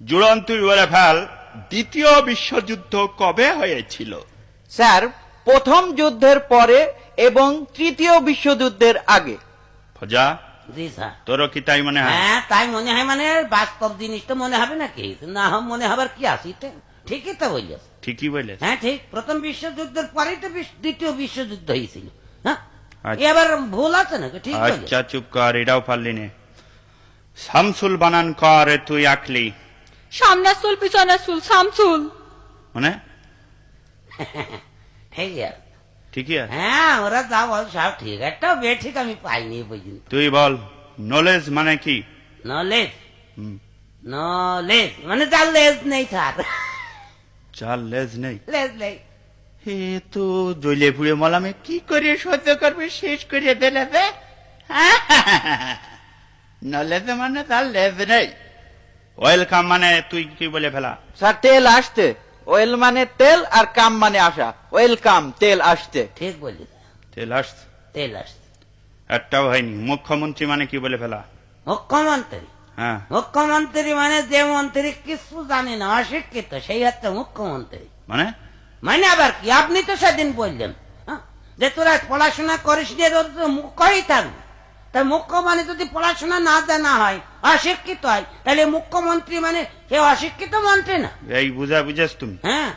জুড়ন তুই বলে ফেল, দ্বিতীয় বিশ্বযুদ্ধ কবে হয়েছিল? স্যার, প্রথম যুদ্ধের পরে এবং তৃতীয় বিশ্বযুদ্ধের আগে। ফজা, জি স্যার। তোরও কি তাই মনে হয়? হ্যাঁ, তাই মনে হয়। মানে বাস্তব জিনিস তো মনে হবে নাকি? না মনে হবার কি আসিতে? ঠিকই তো বলিস। ঠিকই বলে। হ্যাঁ ঠিক, প্রথম বিশ্বযুদ্ধের পরেই তো দ্বিতীয় বিশ্বযুদ্ধ হয়েছিল। হ্যাঁ, আচ্ছা। এবার ভুল আছে নাকি? ঠিক বলিস। আচ্ছা চুপ কর, এটাও পারলি নে। শামসুল বানান কর, তুই আঁকলি সামনের চুল পিছনের চুল শামসুল। মানে ঠিক আছে। ঠিকই আছে। হ্যাঁ, ওরা যা বল সব ঠিক। একটা বে ঠিক আমি পাইনি এই পর্যন্ত। তুই বল, নলেজ মানে কি? নলেজ, হুম, নলেজ মানে যার লেজ নেই স্যার। চার লেজ নেই। লেজ নেই। হে তো জ্বলে পুড়ে মলামে কি করে সহ্য করবে, শেষ করে দিলে রে। নলেজ মানে তার লেজ নেই। ওয়েলকাম মানে তুই কি বলে ফেলা? স্যার, তেল আসতে। ওয়েল মানে তেল আর কাম মানে আসা। ওয়েলকাম, তেল আসতে। ঠিক বলিস। তেল আসছে, তেল আসছে। একটাও হয়নি। মুখ্যমন্ত্রী মানে কি বলে ফেলা? মুখ্যমন্ত্রী, হ্যাঁ, মুখ্যমন্ত্রী মানে যে মন্ত্রী কিছু জানে না, অশিক্ষিত, সেই হচ্ছে মুখ্যমন্ত্রী। মানে মানে আবার কি? আপনি তো সেদিন বললেন যে তোরা পড়াশোনা করিস নি, তোর তো মুখ্যই থাকবে। তাই মুখ্য মানে যদি পড়াশোনা না জানা হয়, অশিক্ষিত হয়, তাহলে মুখ্যমন্ত্রী মানে সে অশিক্ষিত মন্ত্রী না। এই বুঝা বুঝেছ তুমি? হ্যাঁ,